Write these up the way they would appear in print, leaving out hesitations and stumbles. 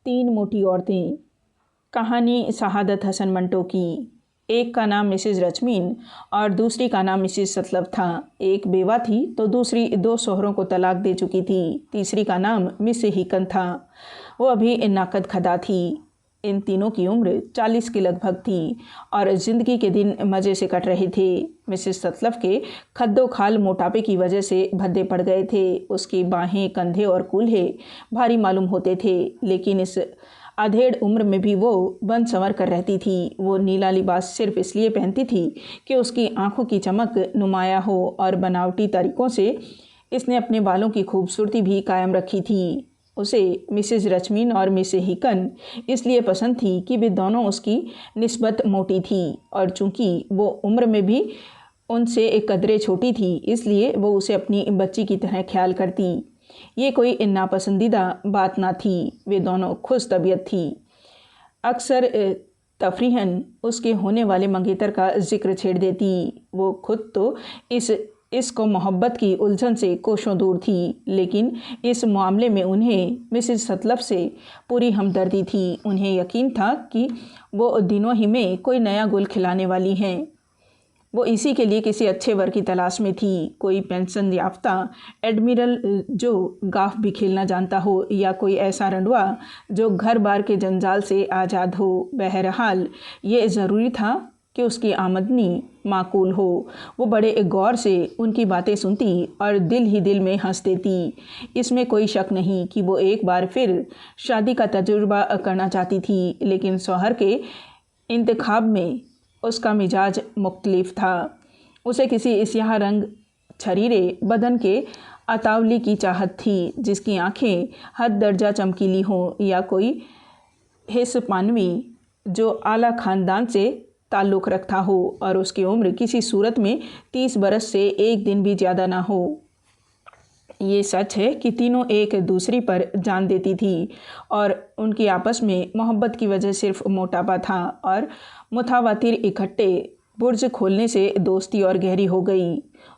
तीन मोटी औरतें। कहानी शहादत हसन मंटो की। एक का नाम मिसेस रचमीन और दूसरी का नाम मिसेस सतलव था। एक बेवा थी तो दूसरी दो शोहरों को तलाक दे चुकी थी। तीसरी का नाम मिस हिकन था, वो अभी नाकद खदा थी। इन तीनों की उम्र 40 के लगभग थी और ज़िंदगी के दिन मज़े से कट रहे थे। मिसेस सतलव के खद्दो खाल मोटापे की वजह से भद्दे पड़ गए थे। उसकी बाहें, कंधे और कूल्हे भारी मालूम होते थे, लेकिन इस अधेड़ उम्र में भी वो बन संवर कर रहती थी। वो नीला लिबास सिर्फ इसलिए पहनती थी कि उसकी आंखों की चमक नुमाया हो और बनावटी तरीक़ों से इसने अपने बालों की खूबसूरती भी कायम रखी थी। उसे मिसेस रचमीन और मिस हिकन इसलिए पसंद थी कि वे दोनों उसकी निस्बत मोटी थी और चूंकि वो उम्र में भी उनसे एक कदरे छोटी थी, इसलिए वो उसे अपनी बच्ची की तरह ख्याल करती। ये कोई नापसंदीदा बात ना थी, वे दोनों खुश तबीयत थी। अक्सर तफरीहन उसके होने वाले मंगेतर का जिक्र छेड़ देती। वो खुद तो इसको मोहब्बत की उलझन से कोसों दूर थी, लेकिन इस मामले में उन्हें मिसेस सतलव से पूरी हमदर्दी थी। उन्हें यकीन था कि वो दिनों ही में कोई नया गुल खिलाने वाली हैं। वो इसी के लिए किसी अच्छे वर की तलाश में थी। कोई पेंशन याफ्ता एडमिरल जो गाफ भी खेलना जानता हो, या कोई ऐसा रंडवा जो घर बार के जंजाल से आज़ाद हो। बहरहाल ये ज़रूरी था कि उसकी आमदनी माकूल हो। वो बड़े गौर से उनकी बातें सुनती और दिल ही दिल में हंस देती। इसमें कोई शक नहीं कि वो एक बार फिर शादी का तजुर्बा करना चाहती थी, लेकिन शौहर के इंतखाब में उसका मिजाज मुख्तलिफ था। उसे किसी स्याह रंग छरीरे बदन के अतावली की चाहत थी, जिसकी आंखें हद दर्जा चमकीली हों, या कोई हिस्पानवी जो आला ख़ानदान से ताल्लुक़ रखता हो और उसकी उम्र किसी सूरत में 30 बरस से एक दिन भी ज़्यादा ना हो। ये सच है कि तीनों एक दूसरी पर जान देती थी और उनकी आपस में मोहब्बत की वजह सिर्फ मोटापा था और मुतावातिर इकट्ठे बुर्ज खोलने से दोस्ती और गहरी हो गई।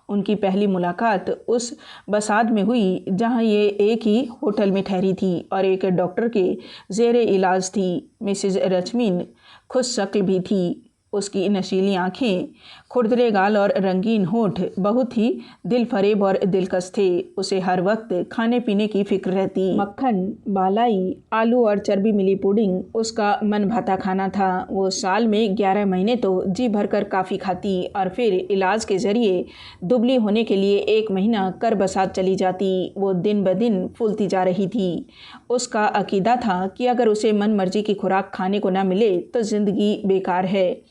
उनकी पहली मुलाकात उस बसात में हुई जहां ये एक ही होटल में ठहरी थी और एक डॉक्टर के ज़ेरे इलाज थी। मिसेस रचमीन खुश शक्ल भी थी। उसकी नशीली आँखें, खुरदरे गाल और रंगीन होठ बहुत ही दिल फरेब और दिलकश थे। उसे हर वक्त खाने पीने की फिक्र रहती। मक्खन, बालाई, आलू और चर्बी मिली पुडिंग उसका मन भाता खाना था। वो साल में 11 महीने तो जी भरकर काफ़ी खाती और फिर इलाज के ज़रिए दुबली होने के लिए 1 महीना कर बसात चली जाती। वो दिन ब दिन फूलती जा रही थी। उसका अकीदा था कि अगर उसे मन मर्जी की खुराक खाने को ना मिले तो ज़िंदगी बेकार है,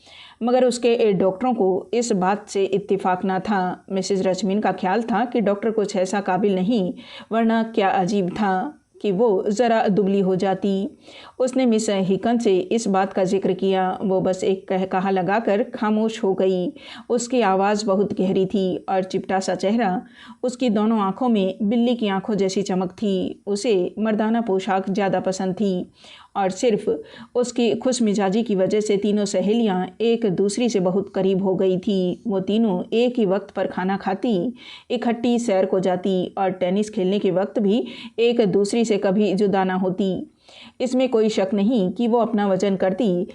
मगर उसके डॉक्टरों को इस बात से इत्तेफाक ना था। मिसेस रचमीन का ख्याल था कि डॉक्टर कुछ ऐसा काबिल नहीं, वरना क्या अजीब था कि वो ज़रा दुबली हो जाती। उसने मिस हिकन से इस बात का जिक्र किया। वो बस एक कहा लगाकर खामोश हो गई। उसकी आवाज़ बहुत गहरी थी और चिपटा सा चेहरा, उसकी दोनों आँखों में बिल्ली की आँखों जैसी चमक थी। उसे मर्दाना पोशाक ज़्यादा पसंद थी और सिर्फ उसकी खुश मिजाजी की वजह से तीनों सहेलियां एक दूसरी से बहुत करीब हो गई थी। वो तीनों एक ही वक्त पर खाना खाती, इकट्ठी सैर को जाती और टेनिस खेलने के वक्त भी एक दूसरी से कभी जुदा ना होती। इसमें कोई शक नहीं कि वो अपना वजन करती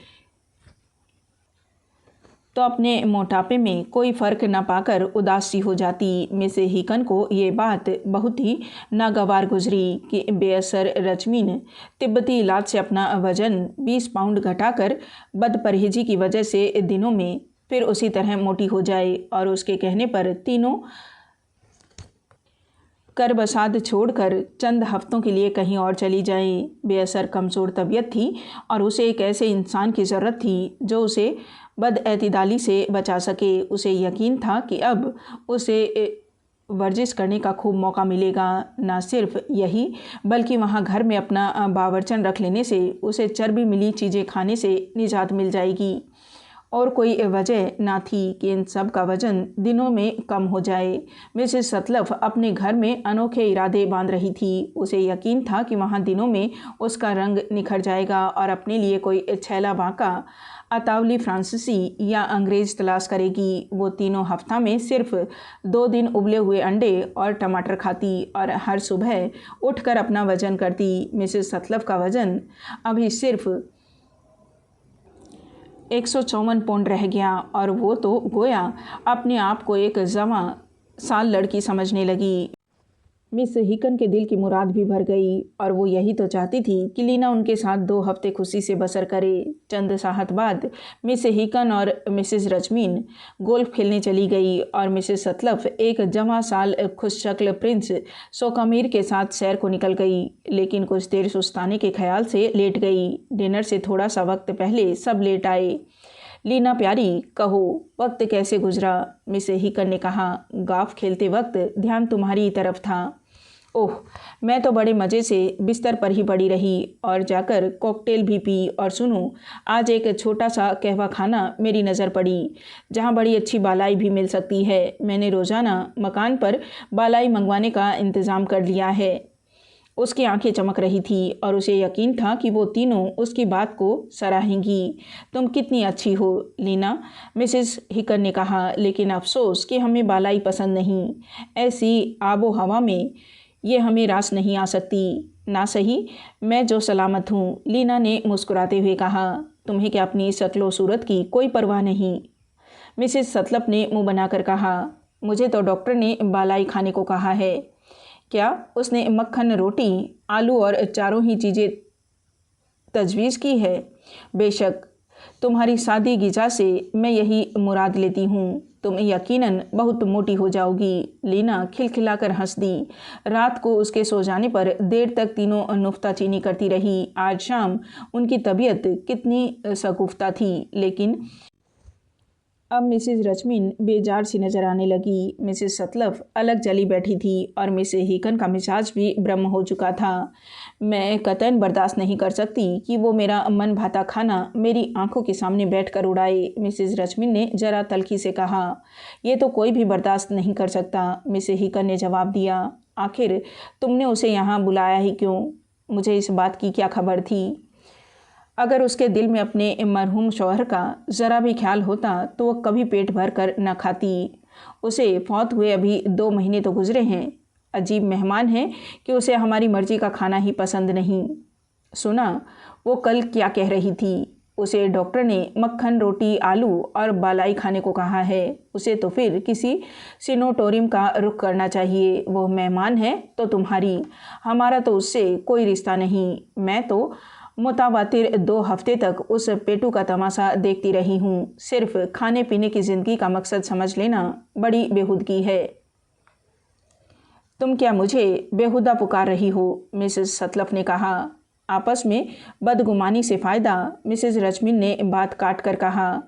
तो अपने मोटापे में कोई फ़र्क न पाकर उदास सी हो जाती। मिस हिकन को ये बात बहुत ही नागवार गुजरी कि बेअसर रचमीन तिब्बती इलाज से अपना वज़न 20 पाउंड घटाकर बदपरहेजी की वजह से दिनों में फिर उसी तरह मोटी हो जाए और उसके कहने पर तीनों कर बसात छोड़कर चंद हफ्तों के लिए कहीं और चली जाएं। बेअसर कमज़ोर तबीयत थी और उसे एक ऐसे इंसान की ज़रूरत थी जो उसे बदएतिदाली से बचा सके। उसे यकीन था कि अब उसे वर्जिश करने का खूब मौका मिलेगा। न सिर्फ यही, बल्कि वहाँ घर में अपना बावर्चन रख लेने से उसे चर्बी मिली चीज़ें खाने से निजात मिल जाएगी। और कोई वजह ना थी कि इन सब का वजन दिनों में कम हो जाए। मिसेस सतलफ अपने घर में अनोखे इरादे बांध रही थी। उसे यकीन था कि वहाँ दिनों में उसका रंग निखर जाएगा और अपने लिए कोई छैला बांका अतावली फ्रांसीसी या अंग्रेज़ तलाश करेगी। वो तीनों हफ्ता में सिर्फ 2 दिन उबले हुए अंडे और टमाटर खाती और हर सुबह उठकर अपना वजन करती। मिसेस सतलफ का वजन अभी सिर्फ 154 पौंड रह गया और वो तो गोया अपने आप को एक जवां साल लड़की समझने लगी। मिस हिकन के दिल की मुराद भी भर गई और वो यही तो चाहती थी कि लीना उनके साथ 2 हफ्ते खुशी से बसर करे। चंद साहत बाद मिस हिकन और मिसेस रजमीन गोल्फ खेलने चली गई और मिसेस सतलफ एक जवां साल खुशशक्ल प्रिंस सोकामीर के साथ सैर को निकल गई, लेकिन कुछ देर सुस्ताने के ख्याल से लेट गई। डिनर से थोड़ा सा वक्त पहले सब लेट आए। लीना प्यारी, कहो वक्त कैसे गुजरा? मिस हिकन ने कहा। गाफ खेलते वक्त ध्यान तुम्हारी तरफ था। ओह, मैं तो बड़े मज़े से बिस्तर पर ही पड़ी रही और जाकर कॉकटेल भी पी। और सुनो, आज एक छोटा सा कहवा खाना मेरी नज़र पड़ी जहाँ बड़ी अच्छी बालाई भी मिल सकती है। मैंने रोज़ाना मकान पर बालाई मंगवाने का इंतज़ाम कर लिया है। उसकी आंखें चमक रही थी और उसे यकीन था कि वो तीनों उसकी बात को सराहेंगी। तुम कितनी अच्छी हो लीना, मिसेस हिकन ने कहा, लेकिन अफसोस कि हमें बालाई पसंद नहीं। ऐसी आबो हवा में ये हमें रास नहीं आ सकती। ना सही, मैं जो सलामत हूँ, लीना ने मुस्कुराते हुए कहा। तुम्हें क्या अपनी शक्लो सूरत की कोई परवाह नहीं? मिसेस सतलफ ने मुंह बनाकर कहा। मुझे तो डॉक्टर ने बालाई खाने को कहा है। क्या उसने मक्खन, रोटी, आलू और चारों ही चीज़ें तजवीज़ की है? बेशक, तुम्हारी सादी गिजा से मैं यही मुराद लेती हूँ। तुम यकीनन बहुत मोटी हो जाओगी। लीना खिलखिलाकर हंस दी। रात को उसके सो जाने पर देर तक तीनों नुक्ताचीनी करती रही। आज शाम उनकी तबीयत कितनी शगुफ्ता थी, लेकिन अब मिसेस रजमीन बेजार सी नजर आने लगी। मिसेस सतलफ अलग जली बैठी थी और मिसेस हिकन का मिजाज भी ब्रह्म हो चुका था। मैं कतई बर्दाश्त नहीं कर सकती कि वो मेरा मन भाता खाना मेरी आंखों के सामने बैठकर उड़ाए, मिसेस रजमीन ने जरा तल्खी से कहा। ये तो कोई भी बर्दाश्त नहीं कर सकता, मिसेस हिकन ने जवाब दिया। आखिर तुमने उसे यहाँ बुलाया ही क्यों? मुझे इस बात की क्या खबर थी? अगर उसके दिल में अपने मरहूम शौहर का ज़रा भी ख्याल होता तो वह कभी पेट भर कर न खाती। उसे फौत हुए अभी 2 महीने तो गुजरे हैं। अजीब मेहमान है कि उसे हमारी मर्जी का खाना ही पसंद नहीं। सुना वो कल क्या कह रही थी? उसे डॉक्टर ने मक्खन, रोटी, आलू और बालाई खाने को कहा है। उसे तो फिर किसी सिनोटोरियम का रुख करना चाहिए। वो मेहमान है तो तुम्हारी, हमारा तो उससे कोई रिश्ता नहीं। मैं तो मुतावातिर 2 हफ्ते तक उस पेटू का तमाशा देखती रही हूँ। सिर्फ खाने पीने की ज़िंदगी का मकसद समझ लेना बड़ी बेहूदगी है। तुम क्या मुझे बेहुदा पुकार रही हो? मिसेस सतलफ ने कहा। आपस में बदगुमानी से फ़ायदा, मिसेस रजमीन ने बात काट कर कहा।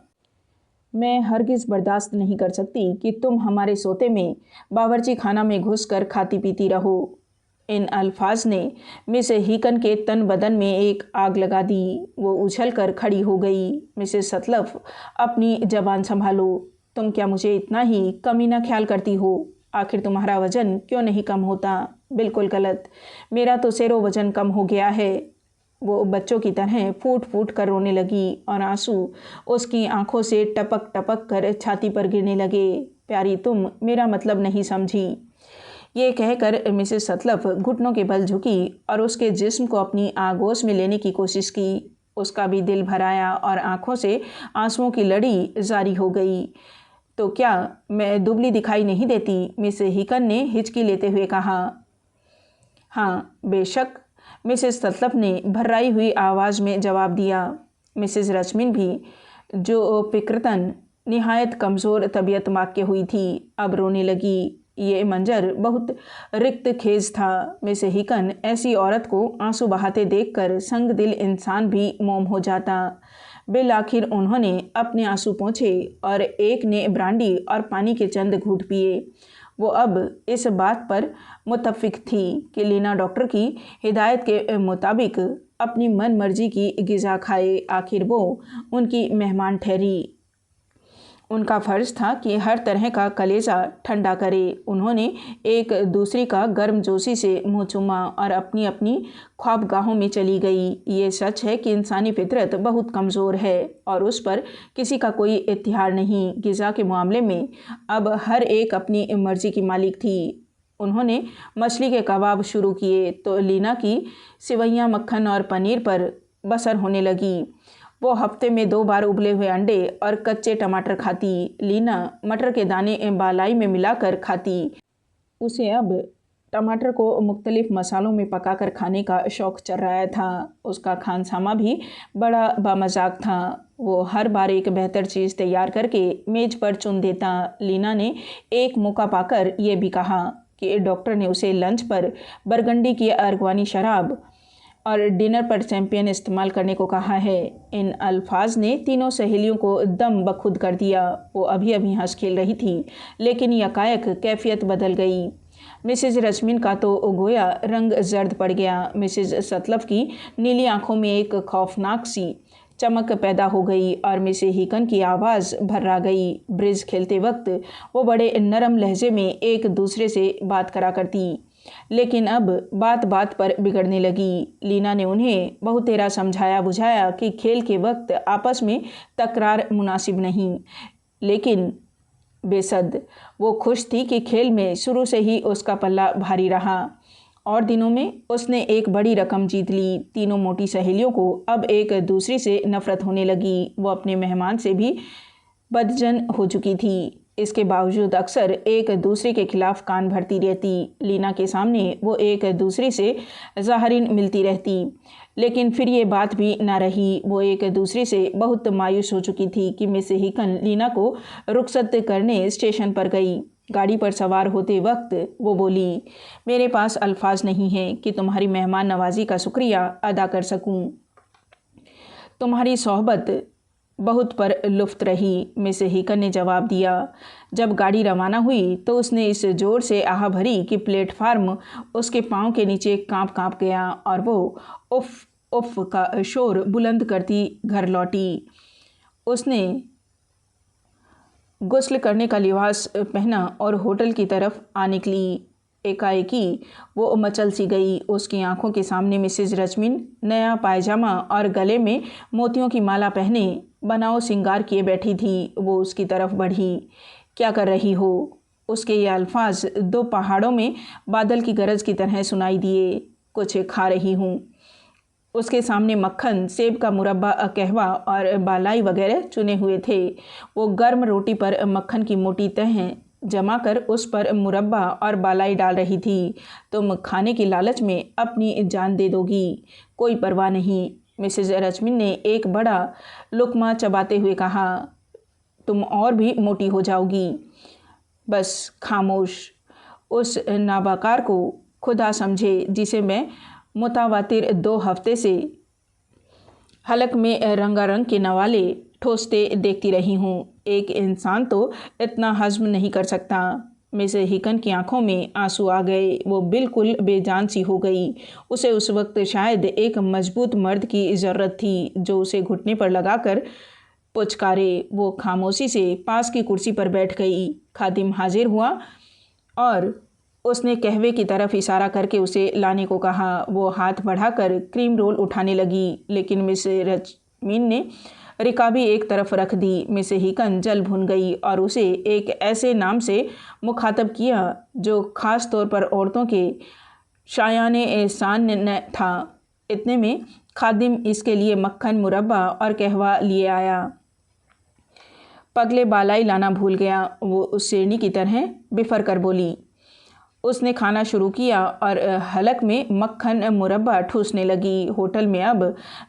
मैं हरगिज़ बर्दाश्त नहीं कर सकती कि तुम हमारे सोते में बावर्ची खाना में घुस कर खाती पीती रहो। इन अल्फाज ने मिस हिकन के तन बदन में एक आग लगा दी। वो उछल कर खड़ी हो गई। मिसेस सतलफ, अपनी जबान संभालो। तुम क्या मुझे इतना ही कमीना ख्याल करती हो? आखिर तुम्हारा वज़न क्यों नहीं कम होता? बिल्कुल गलत। मेरा तो सेरो वज़न कम हो गया है। वो बच्चों की तरह फूट फूट कर रोने लगी और आंसू उसकी आंखों से टपक टपक कर छाती पर गिरने लगे। प्यारी, तुम मेरा मतलब नहीं समझी। ये कहकर मिसेस सतलफ घुटनों के बल झुकी और उसके जिस्म को अपनी आगोश में लेने की कोशिश की। उसका भी दिल भर आया और आंखों से आंसुओं की लड़ी जारी हो गई। तो क्या मैं दुबली दिखाई नहीं देती? मिस हिकन ने हिचकी लेते हुए कहा। हाँ बेशक, मिसेस सतलफ ने भर्राई हुई आवाज़ में जवाब दिया। मिसेस रजमीन भी, जो फिक्रतन निहायत कमज़ोर तबीयत माक्के हुई थी, अब रोने लगी। ये मंजर बहुत रिक्त खेज था। मिस हिकन ऐसी औरत को आंसू बहाते देखकर संग दिल इंसान भी मोम हो जाता। बिल आखिर उन्होंने अपने आंसू पोंछे और एक ने ब्रांडी और पानी के चंद घूंट पिए। वो अब इस बात पर मुत्तफिक थी कि लीना डॉक्टर की हिदायत के मुताबिक अपनी मन मर्जी की ग़िज़ा खाए। आखिर वो उनकी मेहमान ठहरी। उनका फ़र्ज़ था कि हर तरह का कलेजा ठंडा करे। उन्होंने एक दूसरी का गर्मजोशी से मुँह चूमा और अपनी अपनी ख्वाबगाहों में चली गई। ये सच है कि इंसानी फितरत बहुत कमज़ोर है और उस पर किसी का कोई इख्तियार नहीं। ग़िज़ा के मामले में अब हर एक अपनी मर्ज़ी की मालिक थी। उन्होंने मछली के कबाब शुरू किए तो लीना की सिवैयाँ, मक्खन और पनीर पर बसर होने लगी। वो हफ्ते में 2 बार उबले हुए अंडे और कच्चे टमाटर खाती। लीना मटर के दाने बालाई में मिलाकर खाती। उसे अब टमाटर को मुख्तलिफ मसालों में पकाकर खाने का शौक़ चढ़ रहा था। उसका खानसामा भी बड़ा बामज़ाक था। वो हर बार एक बेहतर चीज़ तैयार करके मेज़ पर चुन देता। लीना ने एक मौका पाकर ये भी कहा कि डॉक्टर ने उसे लंच पर बरगंडी की अरगवानी शराब और डिनर पर चैंपियन इस्तेमाल करने को कहा है। इन अल्फाज ने तीनों सहेलियों को दम बखुद कर दिया। वो अभी अभी हंस खेल रही थी, लेकिन यकायक कैफियत बदल गई। मिसेज रश्मिन का तो गोया रंग जर्द पड़ गया। मिसेज सतलफ की नीली आंखों में एक खौफनाक सी चमक पैदा हो गई और मिसेस हिकन की आवाज़ भर्रा गई। ब्रिज खेलते वक्त वो बड़े नरम लहजे में एक दूसरे से बात करा करती, लेकिन अब बात बात पर बिगड़ने लगी। लीना ने उन्हें बहुतेरा समझाया बुझाया कि खेल के वक्त आपस में तकरार मुनासिब नहीं, लेकिन बेसद वो खुश थी कि खेल में शुरू से ही उसका पल्ला भारी रहा। और दिनों में उसने एक बड़ी रकम जीत ली। तीनों मोटी सहेलियों को अब एक दूसरे से नफ़रत होने लगी। वो अपने मेहमान से भी बदजन हो चुकी थी। इसके बावजूद अक्सर एक दूसरे के खिलाफ कान भरती रहती। लीना के सामने वो एक दूसरे से ज़ाहरीन मिलती रहती, लेकिन फिर ये बात भी ना रही। वो एक दूसरे से बहुत मायूस हो चुकी थी कि मिसेस हिकन लीना को रुखसत करने स्टेशन पर गई। गाड़ी पर सवार होते वक्त वो बोली, मेरे पास अल्फाज नहीं हैं कि तुम्हारी मेहमान नवाजी का शुक्रिया अदा कर सकूं। तुम्हारी सोहबत बहुत पर लुफ्त रही, मिसेस हिकन ने जवाब दिया। जब गाड़ी रवाना हुई तो उसने इस जोर से आह भरी कि प्लेटफार्म उसके पाँव के नीचे काँप गया और वो उफ उफ का शोर बुलंद करती घर लौटी। उसने गुस्ल करने का लिबास पहना और होटल की तरफ आ निकली। एकाएकी वो मचल सी गई। उसकी आंखों के सामने मिसेज रश्मिन नया पायजामा और गले में मोतियों की माला पहने बनाओ सिंगार किए बैठी थी। वो उसकी तरफ बढ़ी। क्या कर रही हो? उसके ये अल्फाज 2 पहाड़ों में बादल की गरज की तरह सुनाई दिए। कुछ खा रही हूँ। उसके सामने मक्खन, सेब का मुरब्बा, कहवा और बालाई वगैरह चुने हुए थे। वो गर्म रोटी पर मक्खन की मोटी तह जमा कर उस पर मुरब्बा और बालाई डाल रही थी। तुम खाने की लालच में अपनी जान दे दोगी, कोई परवाह नहीं, मिसेज रश्मिन ने एक बड़ा लुकमा चबाते हुए कहा। तुम और भी मोटी हो जाओगी। बस खामोश। उस नाबाकार को खुदा समझे जिसे मैं मुतावातिर 2 हफ्ते से हलक में रंगारंग के नवाले ठोसते देखती रही हूँ। एक इंसान तो इतना हज़म नहीं कर सकता। मिसेस हिकन की आंखों में आंसू आ गए। वो बिल्कुल बेजान सी हो गई। उसे उस वक्त शायद एक मजबूत मर्द की ज़रूरत थी जो उसे घुटने पर लगाकर पुचकारे। वो खामोशी से पास की कुर्सी पर बैठ गई। खादिम हाजिर हुआ और उसने कहवे की तरफ इशारा करके उसे लाने को कहा। वो हाथ बढ़ाकर क्रीम रोल उठाने लगी, लेकिन मिसेस रश्मिन ने रिकाबी एक तरफ रख दी। मिसेस हिकन जल भुन गई और उसे एक ऐसे नाम से मुखातब किया जो ख़ास तौर पर औरतों के शायाने एहसान न था। इतने में खादिम इसके लिए मक्खन, मुरब्बा और कहवा लिए आया। पगले बालाई लाना भूल गया। वो उस शेरनी की तरह बिफर कर बोली। उसने खाना शुरू किया और हलक में मक्खन मुरब्बा ठूसने लगी। होटल में अब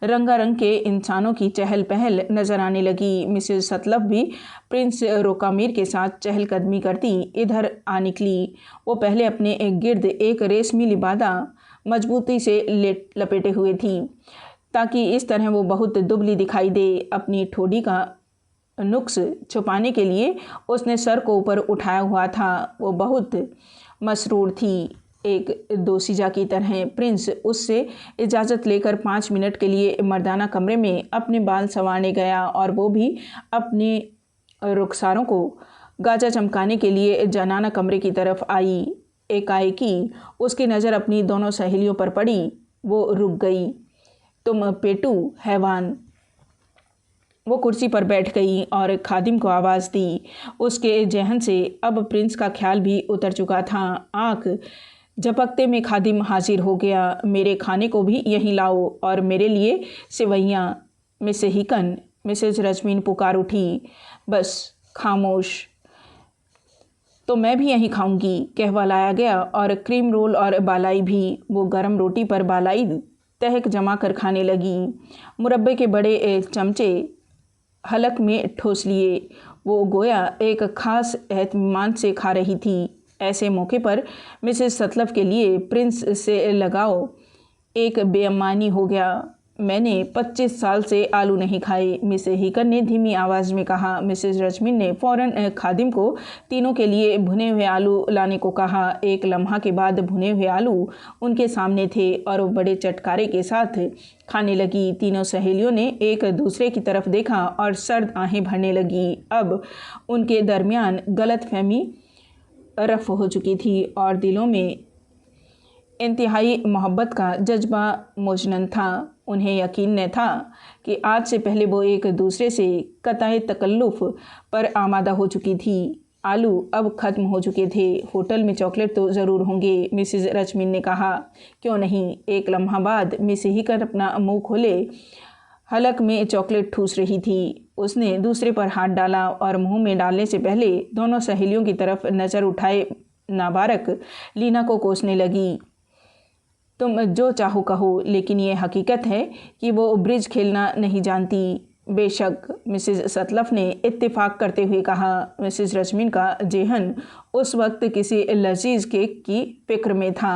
रंगारंग के इंसानों की चहल पहल नज़र आने लगी। मिसेस सतलफ भी प्रिंस रोकामीर के साथ चहलकदमी करती इधर आ निकली। वो पहले अपने गिर्द एक रेशमी लिबादा मजबूती से लपेटे हुए थी ताकि इस तरह वो बहुत दुबली दिखाई दे। अपनी ठोड़ी का नुक्स छुपाने के लिए उसने सर को ऊपर उठाया हुआ था। वो बहुत मसरूर थी, एक दोसीजा की तरह। प्रिंस उससे इजाज़त लेकर 5 मिनट के लिए मर्दाना कमरे में अपने बाल संवारने गया और वो भी अपने रुखसारों को गाजा चमकाने के लिए जनाना कमरे की तरफ आई। एकाएकी उसकी नज़र अपनी दोनों सहेलियों पर पड़ी। वो रुक गई। तुम पेटू हैवान। वो कुर्सी पर बैठ गई और खादिम को आवाज़ दी। उसके जहन से अब प्रिंस का ख्याल भी उतर चुका था। आँख झपकते में खादिम हाजिर हो गया। मेरे खाने को भी यहीं लाओ और मेरे लिए सेवैयाँ। मिस हिकन, मिसेज रजमीन पुकार उठी। बस खामोश। तो मैं भी यहीं खाऊंगी, कहवालाया गया, और क्रीम रोल और बालाई भी। वो गरम रोटी पर बालाई तहक जमा कर खाने लगी। मुरब्बे के बड़े चमचे हलक में ठोस लिए। वो गोया एक खास एहतमाम से खा रही थी। ऐसे मौके पर मिसेस सतलफ के लिए प्रिंस से लगाओ एक बेईमानी हो गया। मैंने 25 साल से आलू नहीं खाए, मिस हिकन ने धीमी आवाज़ में कहा। मिसेस रजमीन ने फ़ौरन खादिम को तीनों के लिए भुने हुए आलू लाने को कहा। एक लम्हा के बाद भुने हुए आलू उनके सामने थे और वो बड़े चटकारे के साथ खाने लगी। तीनों सहेलियों ने एक दूसरे की तरफ देखा और सर्द आहें भरने लगी। अब उनके दरमियान गलतफहमी रफ़ हो चुकी थी और दिलों में इंतहाई मोहब्बत का जज्बा मौजूद था। उन्हें यकीन न था कि आज से पहले वो एक दूसरे से कतई तकल्लुफ़ पर आमादा हो चुकी थी। आलू अब ख़त्म हो चुके थे। होटल में चॉकलेट तो ज़रूर होंगे, मिसेस रजमीन ने कहा। क्यों नहीं। एक लम्हा बाद मिस हिकन अपना मुंह खोले हलक में चॉकलेट ठूस रही थी। उसने दूसरे पर हाथ डाला और मुंह में डालने से पहले दोनों सहेलियों की तरफ नज़र उठाए नाबारक लीना को कोसने लगी। तुम जो चाहो कहो, लेकिन ये हकीकत है कि वो ब्रिज खेलना नहीं जानती। बेशक, मिसेस सतलफ ने इत्तेफाक करते हुए कहा। मिसेस रजमीन का जेहन उस वक्त किसी लजीज केक की फिक्र में था।